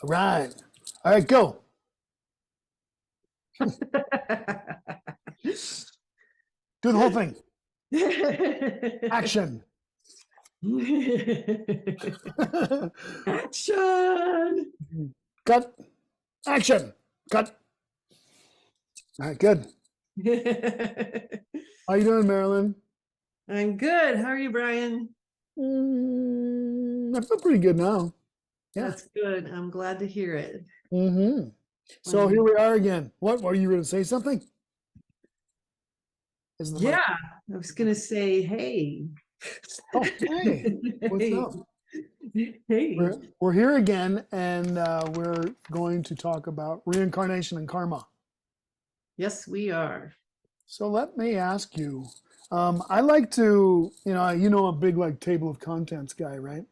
Right. All right, go. Do the whole thing. Action. Action. Cut. Action. Cut. All right, good. How you doing, Marilynn? I'm good. How are you, Brian? I feel pretty good now. Yeah. That's good. I'm glad to hear it. Mm-hmm. So here we are again. What were you going to say something? Is the mic- Yeah, I was going to say, hey. Oh, hey. What's up? Hey. We're here again, and we're going to talk about reincarnation and karma. Yes, we are. So let me ask you. I like to, a big like table of contents guy, right?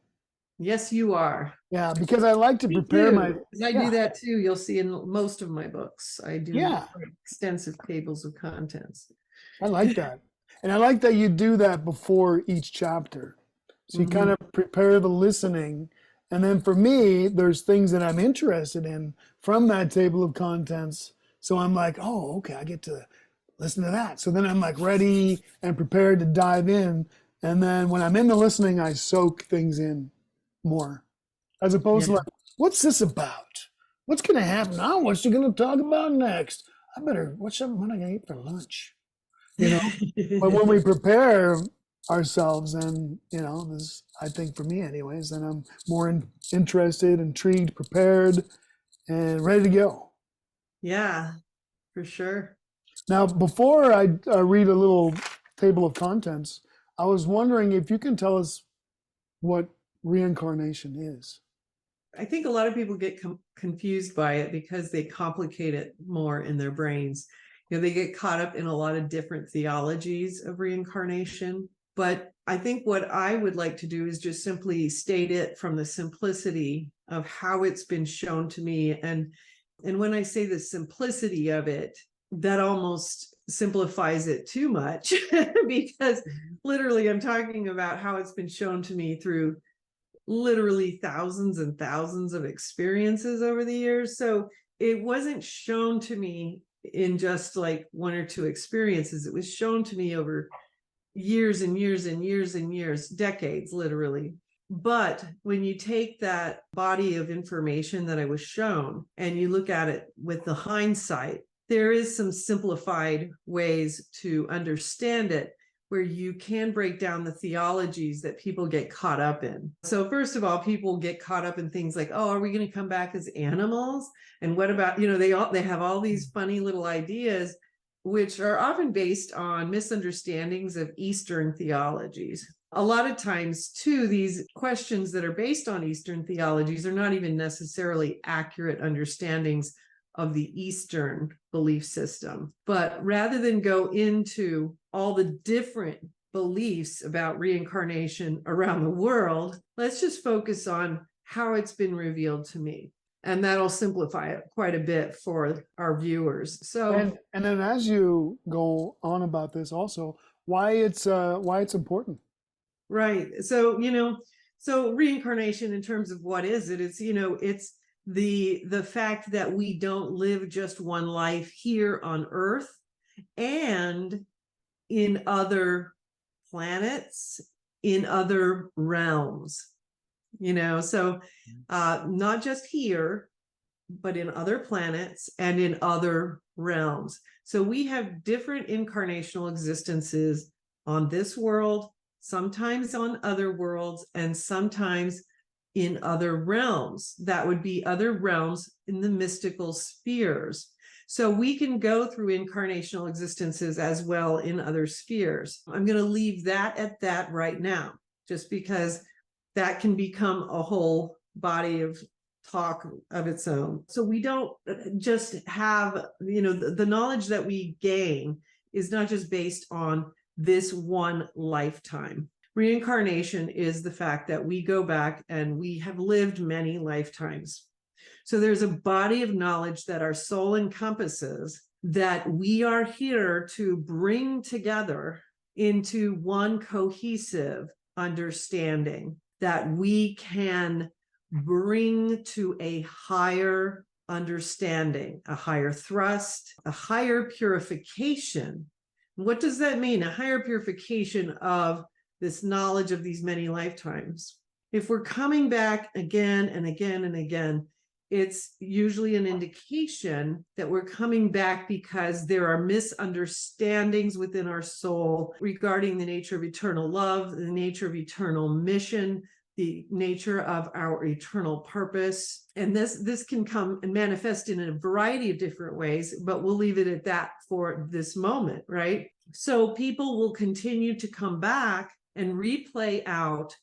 Yes, you are. Yeah, because I like to Me prepare too. my. 'Cause I Yeah, do that too. You'll see in most of my books. I do yeah, extensive tables of contents. I like that, and I like that you do that before each chapter, so you kind of prepare the listening, and then for me, there's things that I'm interested in from that table of contents. So I'm like, oh, okay, I get to listen to that. So then I'm like ready and prepared to dive in. And then when I'm in the listening, I soak things in more. As opposed to Yeah. like, what's this about? What's going to happen now? What's she going to talk about next? What am I going to eat for lunch? But when we prepare ourselves, and, this, I think for me anyways, then I'm more interested, intrigued, prepared, and ready to go. Yeah, for sure. Now, before I read a little table of contents, I was wondering if you can tell us what reincarnation is. I think a lot of people get confused by it because they complicate it more in their brains. They get caught up in a lot of different theologies of reincarnation. But I think what I would like to do is just simply state it from the simplicity of how it's been shown to me. And when I say the simplicity of it, that almost simplifies it too much because literally I'm talking about how it's been shown to me through literally thousands and thousands of experiences over the years. So it wasn't shown to me in just like one or two experiences. It was shown to me over years and years and years and years, decades, literally. But when you take that body of information that I was shown and you look at it with the hindsight, there is some simplified ways to understand it where you can break down the theologies that people get caught up in. So first of all, people get caught up in things like, oh, are we going to come back as animals? And what about, they have all these funny little ideas, which are often based on misunderstandings of Eastern theologies. A lot of times, too, these questions that are based on Eastern theologies are not even necessarily accurate understandings of the Eastern belief system. But rather than go into all the different beliefs about reincarnation around the world, let's just focus on how it's been revealed to me. And that'll simplify it quite a bit for our viewers. So, and then as you go on about this, also why it's important. right. So, so reincarnation in terms of what is it? It's, it's the fact that we don't live just one life here on Earth and in other planets, in other realms, so not just here, but in other planets and in other realms. So we have different incarnational existences on this world, sometimes on other worlds, and sometimes in other realms. That would be other realms in the mystical spheres. So we can go through incarnational existences as well in other spheres. I'm going to leave that at that right now, just because that can become a whole body of talk of its own. So we don't just have, the knowledge that we gain is not just based on this one lifetime. Reincarnation is the fact that we go back and we have lived many lifetimes. So there's a body of knowledge that our soul encompasses that we are here to bring together into one cohesive understanding that we can bring to a higher understanding, a higher thrust, a higher purification. What does that mean? A higher purification of this knowledge of these many lifetimes. If we're coming back again and again and again, it's usually an indication that we're coming back because there are misunderstandings within our soul regarding the nature of eternal love, the nature of eternal mission, the nature of our eternal purpose. And this can come and manifest in a variety of different ways, but we'll leave it at that for this moment, right? So people will continue to come back and replay out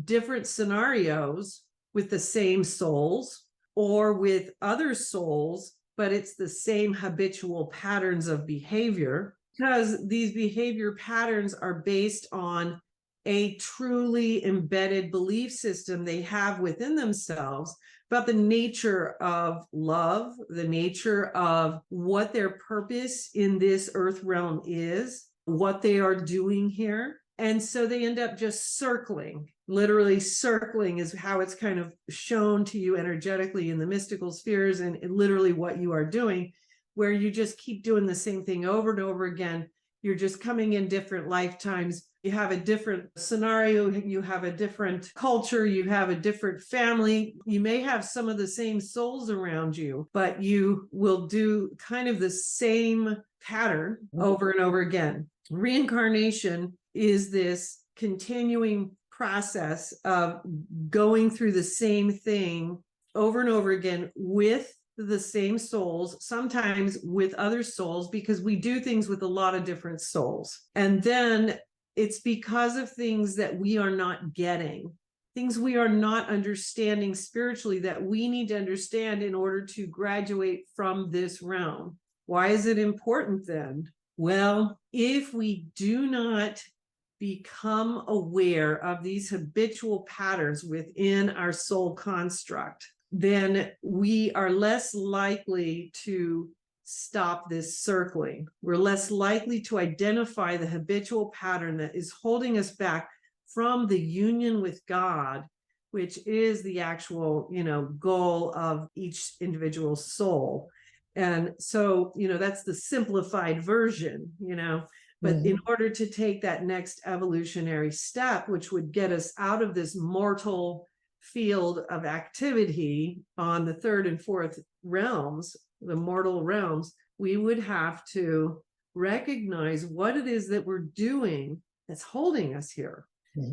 different scenarios with the same souls or with other souls, but it's the same habitual patterns of behavior, because these behavior patterns are based on a truly embedded belief system they have within themselves about the nature of love, the nature of what their purpose in this earth realm is, what they are doing here. And so they end up just circling. Literally circling is how it's kind of shown to you energetically in the mystical spheres, and literally what you are doing, where you just keep doing the same thing over and over again. You're just coming in different lifetimes. You have a different scenario, you have a different culture, you have a different family. You may have some of the same souls around you, but you will do kind of the same pattern over and over again. Reincarnation is this continuing process of going through the same thing over and over again with the same souls, sometimes with other souls, because we do things with a lot of different souls. And then it's because of things that we are not getting, things we are not understanding spiritually, that we need to understand in order to graduate from this realm. Why is it important then? Well, if we do not become aware of these habitual patterns within our soul construct, then we are less likely to stop this circling. We're less likely to identify the habitual pattern that is holding us back from the union with God, which is the actual, goal of each individual soul. And so, that's the simplified version, but in order to take that next evolutionary step, which would get us out of this mortal field of activity on the third and fourth realms, the mortal realms, we would have to recognize what it is that we're doing that's holding us here.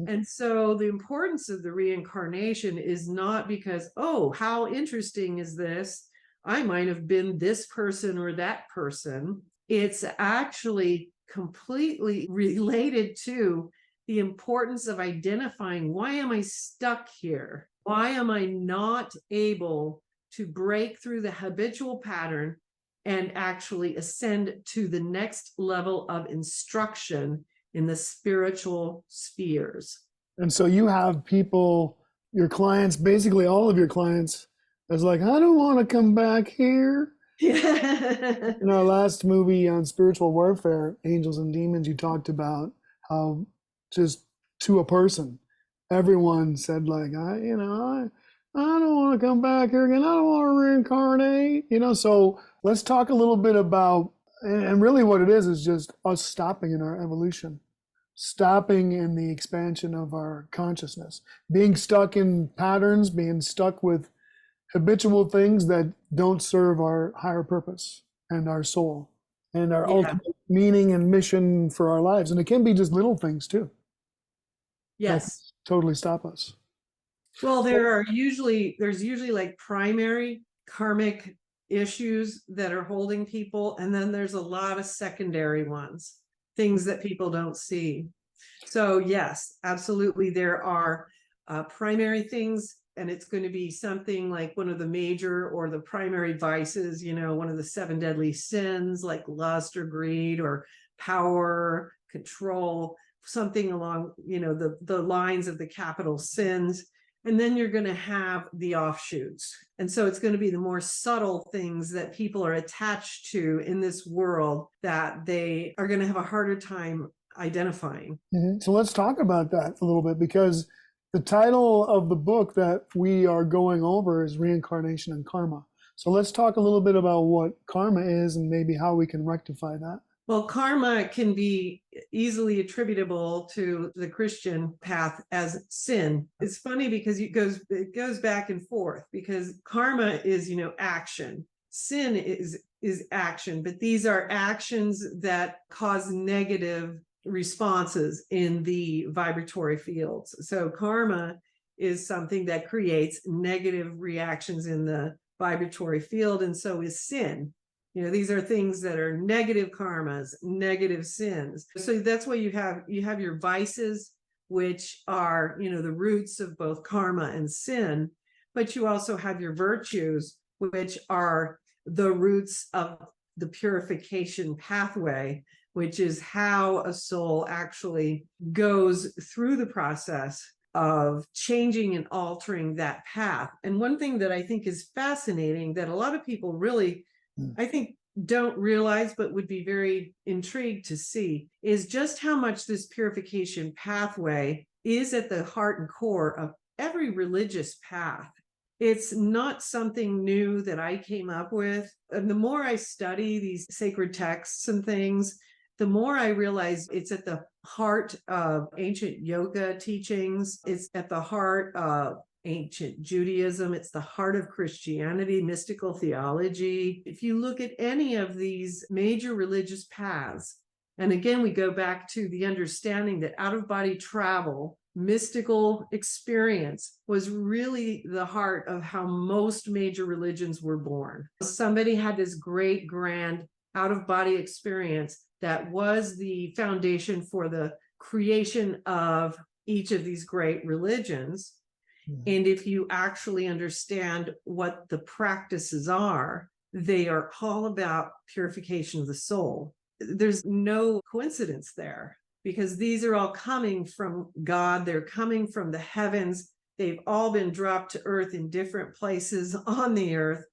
And so the importance of the reincarnation is not because, oh, how interesting is this? I might have been this person or that person. It's actually completely related to the importance of identifying, why am I stuck here? Why am I not able to break through the habitual pattern and actually ascend to the next level of instruction in the spiritual spheres? And so you have people, your clients, basically all of your clients, is like, I don't want to come back here. Yeah. In our last movie on spiritual warfare, Angels and Demons, you talked about how just to a person, everyone said like, I don't want to come back here again. I don't want to reincarnate, So let's talk a little bit about, and really what it is just us stopping in our evolution, stopping in the expansion of our consciousness, being stuck in patterns, being stuck with habitual things that don't serve our higher purpose and our soul and our ultimate meaning and mission for our lives. And it can be just little things too. Yes. Totally stop us. Well, there's usually like primary karmic issues that are holding people, and then there's a lot of secondary ones, things that people don't see. So yes, absolutely, there are primary things, and it's going to be something like one of the major or the primary vices, one of the 7 deadly sins, like lust or greed or power, control, something along, the lines of the capital sins. And then you're going to have the offshoots. And so it's going to be the more subtle things that people are attached to in this world that they are going to have a harder time identifying. So let's talk about that a little bit, because The title of the book that we are going over is Reincarnation and Karma. So let's talk a little bit about what karma is and maybe how we can rectify that. Well, karma can be easily attributable to the Christian path as sin. It's funny because it goes back and forth, because karma is, action. Sin is action, but these are actions that cause negative responses in the vibratory fields. So karma is something that creates negative reactions in the vibratory field, and so is sin. These are things that are negative karmas, negative sins. So that's why you have your vices, which are, the roots of both karma and sin, but you also have your virtues, which are the roots of the purification pathway, which is how a soul actually goes through the process of changing and altering that path. And one thing that I think is fascinating that a lot of people really, I think, don't realize, but would be very intrigued to see, is just how much this purification pathway is at the heart and core of every religious path. It's not something new that I came up with. And the more I study these sacred texts and things, the more I realize it's at the heart of ancient yoga teachings. It's at the heart of ancient Judaism. It's the heart of Christianity, mystical theology. If you look at any of these major religious paths, and again, we go back to the understanding that out-of-body travel, mystical experience, was really the heart of how most major religions were born. Somebody had this great, grand out-of-body experience that was the foundation for the creation of each of these great religions. And if you actually understand what the practices are, they are all about purification of the soul. There's no coincidence there, because these are all coming from God. They're coming from the heavens. They've all been dropped to earth in different places on the earth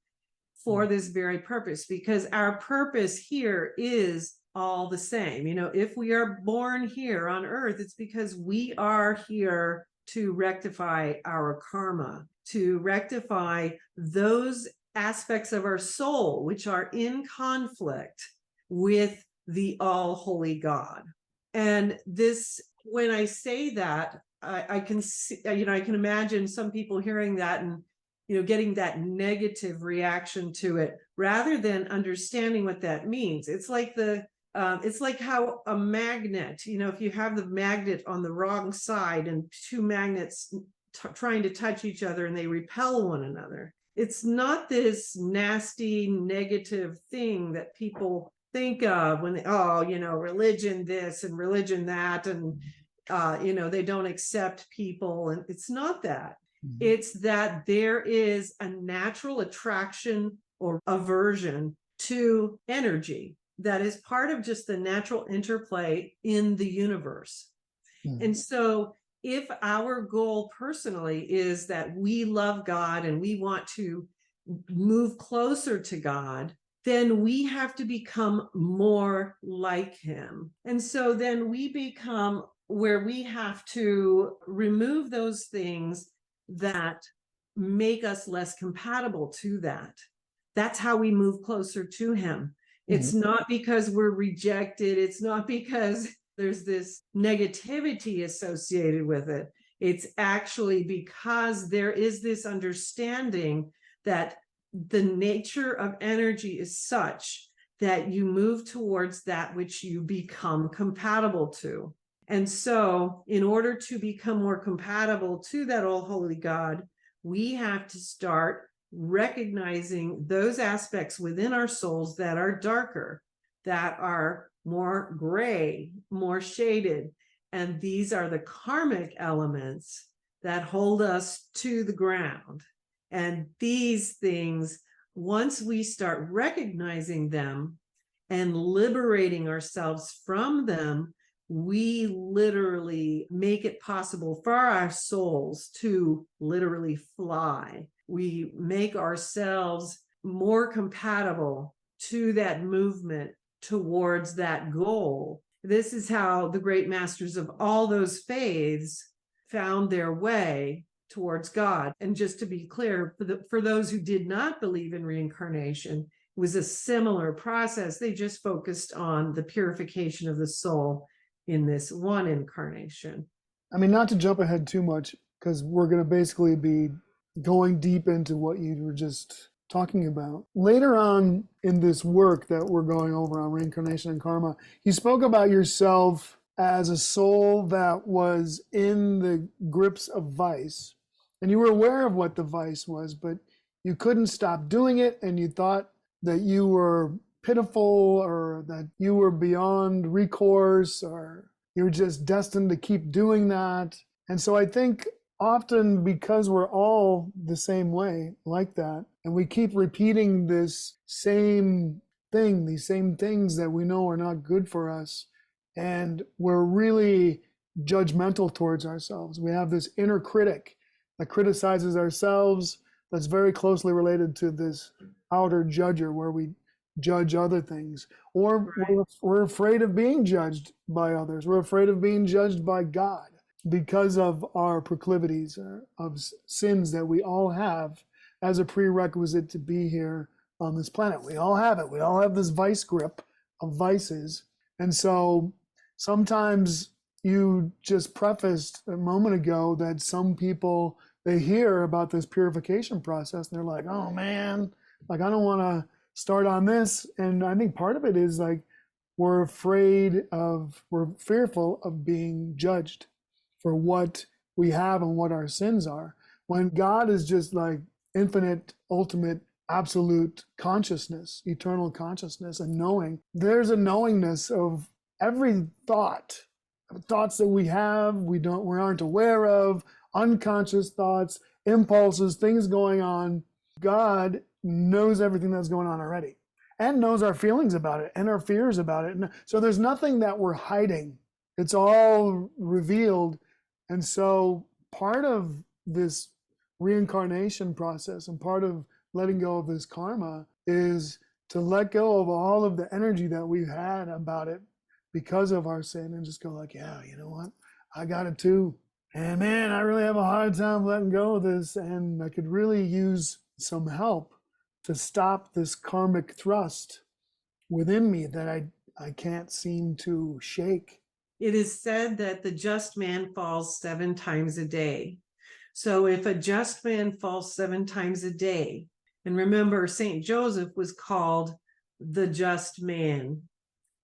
for this very purpose, because our purpose here is all the same. If we are born here on earth, it's because we are here to rectify our karma, to rectify those aspects of our soul which are in conflict with the all-holy God. And this, when I say that, I can see, I can imagine some people hearing that and getting that negative reaction to it, rather than understanding what that means. It's like it's like how a magnet, if you have the magnet on the wrong side and two magnets trying to touch each other and they repel one another. It's not this nasty negative thing that people think of when religion this and religion that, and they don't accept people. And it's not that. It's that there is a natural attraction or aversion to energy that is part of just the natural interplay in the universe. And so if our goal personally is that we love God and we want to move closer to God, then we have to become more like him. And so then we become where we have to remove those things that make us less compatible to that. That's how we move closer to him. It's not because we're rejected. It's not because there's this negativity associated with it. It's actually because there is this understanding that the nature of energy is such that you move towards that which you become compatible to. And so in order to become more compatible to that all-holy God, we have to start recognizing those aspects within our souls that are darker, that are more gray, more shaded. And these are the karmic elements that hold us to the ground. And these things, once we start recognizing them and liberating ourselves from them, we literally make it possible for our souls to literally fly. We make ourselves more compatible to that movement towards that goal. This is how the great masters of all those faiths found their way towards God. And just to be clear, for those who did not believe in reincarnation, it was a similar process. They just focused on the purification of the soul in this one incarnation. I mean, not to jump ahead too much, because we're going to basically be going deep into what you were just talking about. Later on in this work that we're going over on reincarnation and karma, you spoke about yourself as a soul that was in the grips of vice. And you were aware of what the vice was, but you couldn't stop doing it, and you thought that you were pitiful, or that you were beyond recourse, or you were just destined to keep doing that. And so I think often, because we're all the same way, like that, and we keep repeating this same thing, these same things that we know are not good for us, and we're really judgmental towards ourselves. We have this inner critic that criticizes ourselves, that's very closely related to this outer judger, where we judge other things, or Right. we're afraid of being judged by others. We're afraid of being judged by God because of our proclivities of sins that we all have as a prerequisite to be here on this planet. We all have it. We all have this vice grip of vices. And so sometimes, you just prefaced a moment ago that some people, they hear about this purification process and they're like, oh man, like I don't want to start on this. And I think part of it is like we're fearful of being judged for what we have and what our sins are, when God is just like infinite, ultimate, absolute consciousness, eternal consciousness, and knowing. There's a knowingness of every thoughts that we have, we aren't aware of, unconscious thoughts, impulses, things going on. God knows everything that's going on already, and knows our feelings about it and our fears about it. And so there's nothing that we're hiding. It's all revealed. And so part of this reincarnation process, and part of letting go of this karma, is to let go of all of the energy that we've had about it because of our sin, and just go like, yeah, you know what? I got it too. And man, I really have a hard time letting go of this. And I could really use some help to stop this karmic thrust within me that I can't seem to shake. It is said that the just man falls 7 times a day. So if a just man falls 7 times a day, and remember, Saint Joseph was called the just man.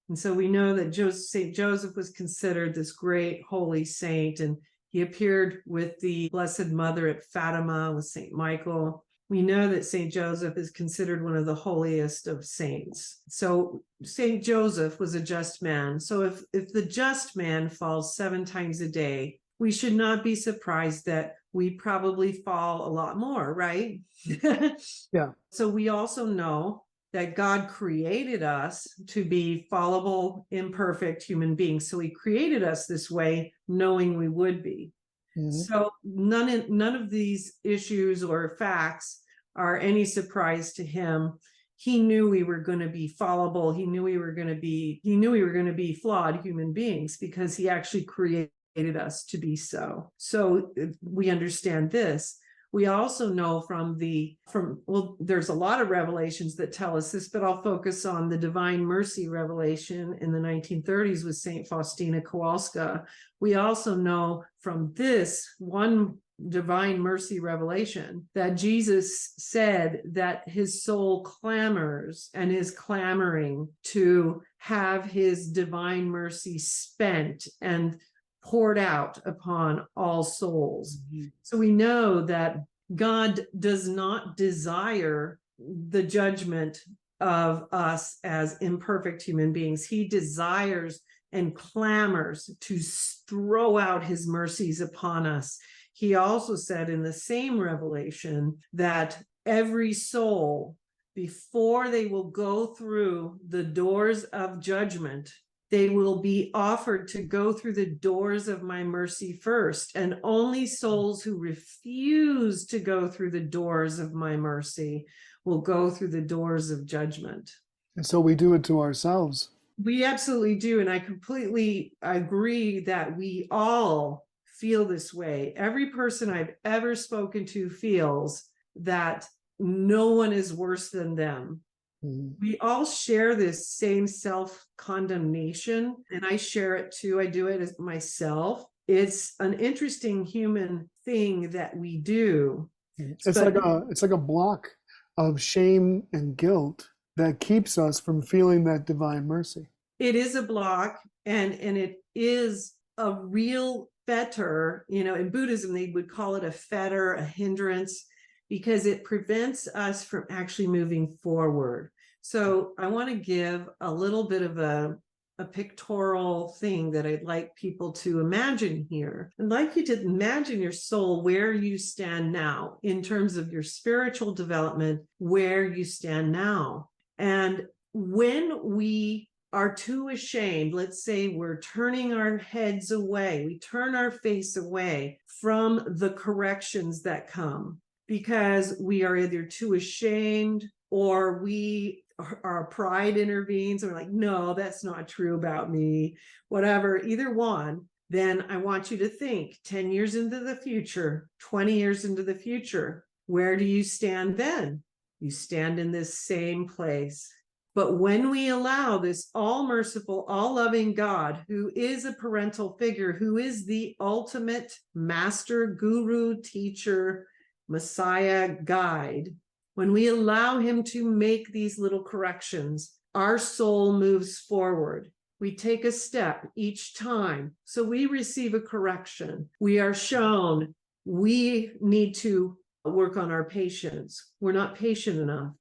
And so we know that Saint Joseph was considered this great holy saint, and he appeared with the Blessed Mother at Fatima with Saint Michael. We know that Saint Joseph is considered one of the holiest of saints. So Saint Joseph was a just man. So if the just man falls 7 times a day, we should not be surprised that we probably fall a lot more, right? Yeah. So we also know that God created us to be fallible, imperfect human beings. So he created us this way, knowing we would be. Mm-hmm. So none of these issues or facts are any surprise to him. He knew we were going to be fallible. He knew we were going to be flawed human beings, because he actually created us to be so. So we understand this. We also know there's a lot of revelations that tell us this, but I'll focus on the Divine Mercy revelation in the 1930s with Saint Faustina Kowalska. We also know from this one Divine Mercy revelation that Jesus said that his soul clamors and is clamoring to have his divine mercy spent and poured out upon all souls. Mm-hmm. So we know that God does not desire the judgment of us as imperfect human beings. He desires and clamors to throw out his mercies upon us. He also said in the same revelation that every soul, before they will go through the doors of judgment, they will be offered to go through the doors of my mercy first. And only souls who refuse to go through the doors of my mercy will go through the doors of judgment. And so we do it to ourselves. We absolutely do. And I completely agree that we all feel this way. Every person I've ever spoken to feels that no one is worse than them. We all share this same self-condemnation, and I share it too. I do it as myself. It's an interesting human thing that we do. It's like a block of shame and guilt that keeps us from feeling that divine mercy. It is a block, and it is a real fetter. In Buddhism, they would call it a fetter, a hindrance, because it prevents us from actually moving forward. So I want to give a little bit of a pictorial thing that I'd like people to imagine here. I'd like you to imagine your soul, where you stand now in terms of your spiritual development, where you stand now. And when we are too ashamed, let's say we're turning our heads away, we turn our face away from the corrections that come because we are either too ashamed or our pride intervenes and we're like, no, that's not true about me, whatever, either one. Then I want you to think 10 years into the future, 20 years into the future, where do you stand then? You stand in this same place. But when we allow this all-merciful, all-loving God, who is a parental figure, who is the ultimate master, guru, teacher, Messiah, guide, when we allow him to make these little corrections, our soul moves forward. We take a step each time. So we receive a correction. We are shown we need to work on our patience. We're not patient enough.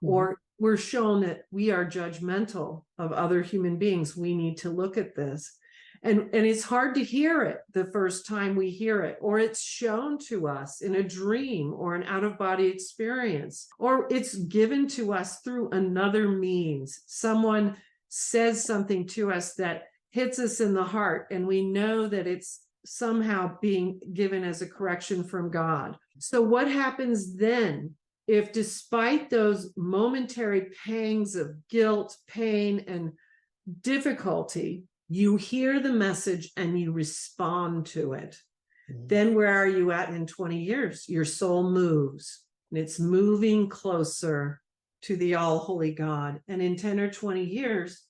Or we're shown that we are judgmental of other human beings. We need to look at this. And it's hard to hear it the first time we hear it, or it's shown to us in a dream or an out-of-body experience, or it's given to us through another means. Someone says something to us that hits us in the heart, and we know that it's somehow being given as a correction from God. So what happens then if, despite those momentary pangs of guilt, pain, and difficulty, you hear the message and you respond to it? Then where are you at in 20 years? Your soul moves, and it's moving closer to the all-holy God. And in 10 or 20 years,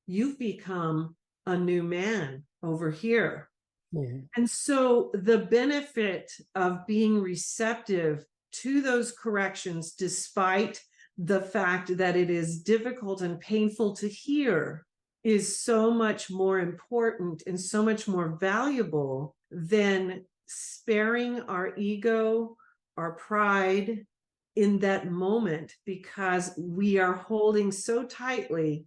you've become a new man over here. And so the benefit of being receptive to those corrections, despite the fact that it is difficult and painful to hear, is so much more important and so much more valuable than sparing our ego, our pride in that moment, because we are holding so tightly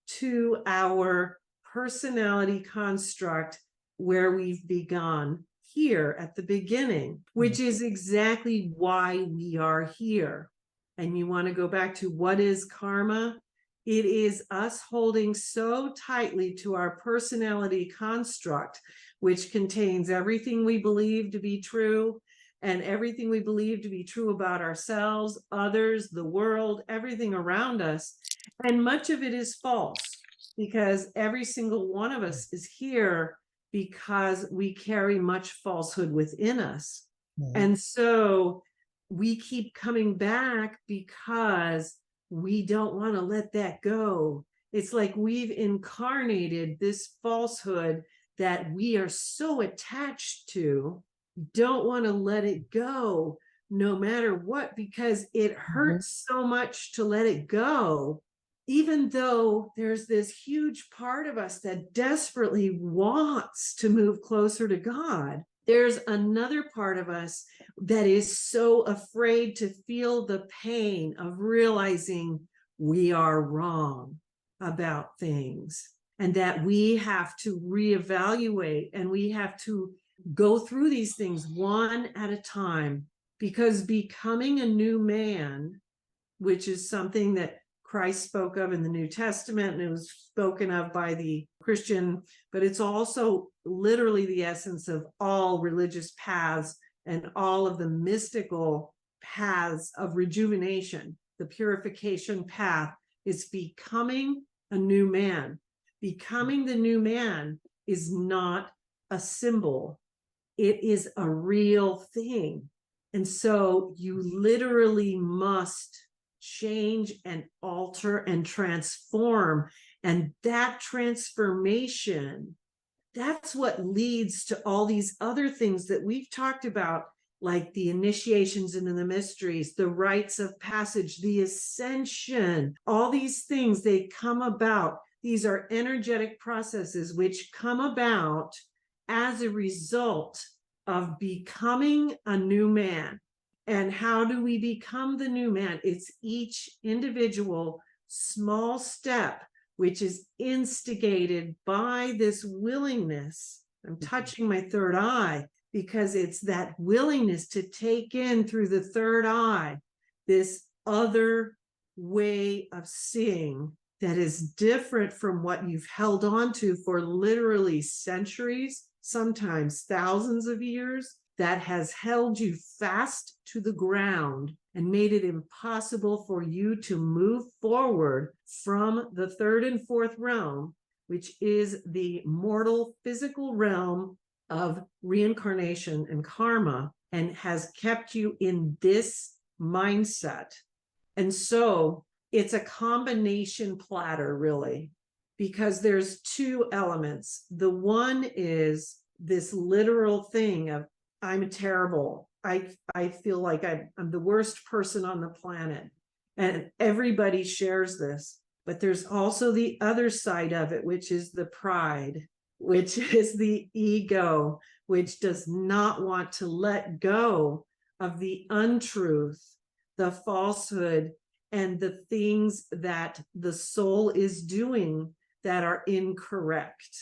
to our personality construct where we've begun here at the beginning, which is exactly why we are here. And you want to go back to what is karma? It is us holding so tightly to our personality construct, which contains everything we believe to be true and everything we believe to be true about ourselves, others, the world, everything around us. And much of it is false, because every single one of us is here because we carry much falsehood within us. And so we keep coming back because we don't want to let that go. It's like we've incarnated this falsehood that we are so attached to, don't want to let it go no matter what, because it hurts so much to let it go. Even though there's this huge part of us that desperately wants to move closer to God, there's another part of us that is so afraid to feel the pain of realizing we are wrong about things, and that we have to reevaluate, and we have to go through these things one at a time, because becoming a new man, which is something that Christ spoke of in the New Testament, and it was spoken of by the Christian, but it's also literally the essence of all religious paths and all of the mystical paths of rejuvenation. The purification path is becoming a new man. Becoming the new man is not a symbol. it is a real thing. And so you literally must change and alter and transform. And that transformation, that's what leads to all these other things that we've talked about, like the initiations into the mysteries, the rites of passage, the ascension, all these things, they come about. These are energetic processes which come about as a result of becoming a new man. And how do we become the new man? It's each individual small step, which is instigated by this willingness. I'm touching my third eye because it's that willingness to take in through the third eye this other way of seeing that is different from what you've held on to for literally centuries, sometimes thousands of years, that has held you fast to the ground and made it impossible for you to move forward from the third and fourth realm, which is the mortal physical realm of reincarnation and karma, and has kept you in this mindset. And so it's a combination platter, really, because there's two elements. The one is this literal thing of, I'm terrible. I feel like I'm the worst person on the planet. And everybody shares this. But there's also the other side of it, which is the pride, which is the ego, which does not want to let go of the untruth, the falsehood, and the things that the soul is doing that are incorrect,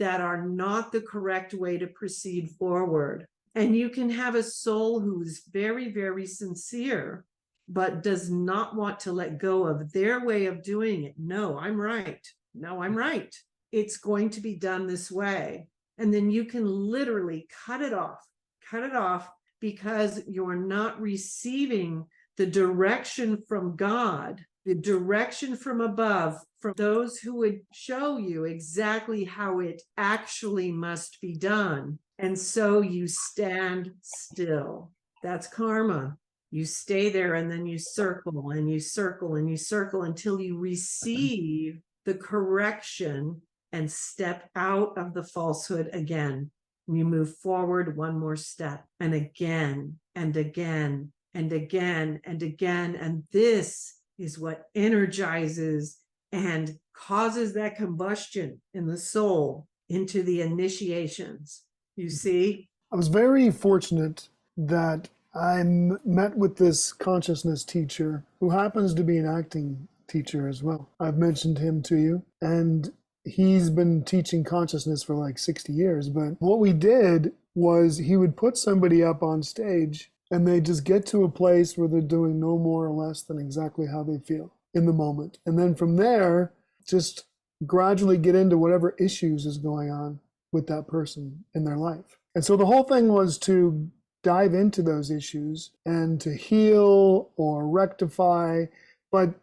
that are not the correct way to proceed forward. And you can have a soul who is very, very sincere, but does not want to let go of their way of doing it. No, I'm right. No, I'm right. It's going to be done this way. And then you can literally cut it off because you're not receiving the direction from God, the direction from above, from those who would show you exactly how it actually must be done. And so you stand still. That's karma. You stay there and then you circle and you circle and you circle until you receive the correction and step out of the falsehood again. And you move forward one more step, and again and again and again and again. And this is what energizes and causes that combustion in the soul into the initiations. You see? I was very fortunate that I met with this consciousness teacher who happens to be an acting teacher as well. I've mentioned him to you, and he's been teaching consciousness for like 60 years. But what we did was he would put somebody up on stage and they just get to a place where they're doing no more or less than exactly how they feel in the moment. And then from there, just gradually get into whatever issues is going on with that person in their life. And so the whole thing was to dive into those issues and to heal or rectify, but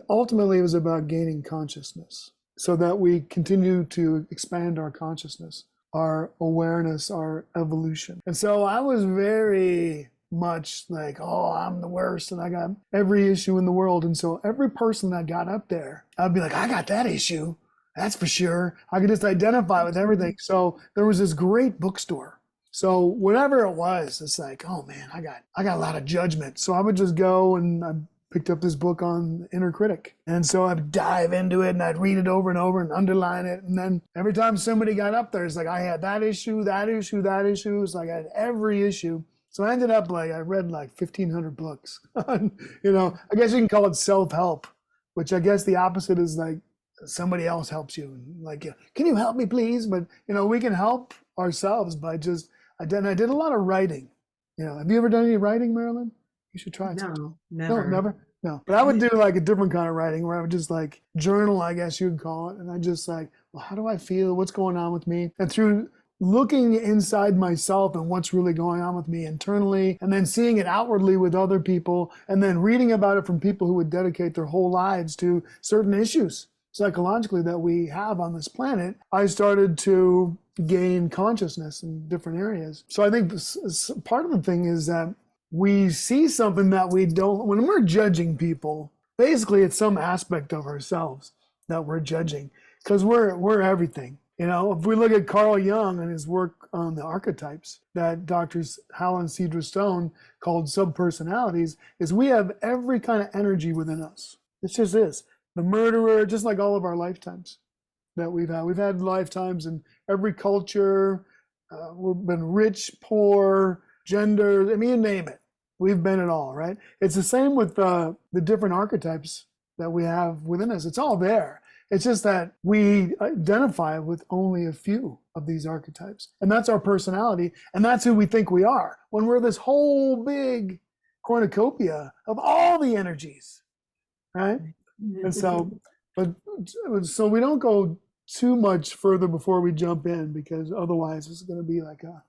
ultimately it was about gaining consciousness so that we continue to expand our consciousness, our awareness, our evolution. And so I was very much like, oh, I'm the worst and I got every issue in the world. And so every person that got up there, I'd be like, I got that issue. That's for sure. I could just identify with everything. So there was this great bookstore. So whatever it was, it's like, oh man, I got a lot of judgment. So I would just go and I picked up this book on the inner critic. And so I'd dive into it and I'd read it over and over and underline it. And then every time somebody got up there, it's like I had that issue, that issue, that issue. It's like I had every issue. So I ended up like, I read like 1,500 books. I guess you can call it self-help, which I guess the opposite is like, somebody else helps you, like, can you help me please? But we can help ourselves by just I did a lot of writing. Have you ever done any writing, Marilynn? You should try it. No, never. No, never. No, but I would do like a different kind of writing where I would just like journal, I guess you'd call it, and I just like, well, how do I feel? What's going on with me? And through looking inside myself and what's really going on with me internally, and then seeing it outwardly with other people, and then reading about it from people who would dedicate their whole lives to certain issues. psychologically that we have on this planet, I started to gain consciousness in different areas. So I think part of the thing is that we see something that we don't, when we're judging people, basically it's some aspect of ourselves that we're judging, because we're everything. You know, if we look at Carl Jung and his work on the archetypes that Doctors Hal and Cedra Stone called subpersonalities, is we have every kind of energy within us. It just is. The murderer, just like all of our lifetimes that we've had. We've had lifetimes in every culture. We've been rich, poor, gender, I mean, you name it. We've been it all, right? It's the same with the different archetypes that we have within us. It's all there. It's just that we identify with only a few of these archetypes. And that's our personality. And that's who we think we are, when we're this whole big cornucopia of all the energies, right? And so, so we don't go too much further before we jump in, because otherwise it's going to be like a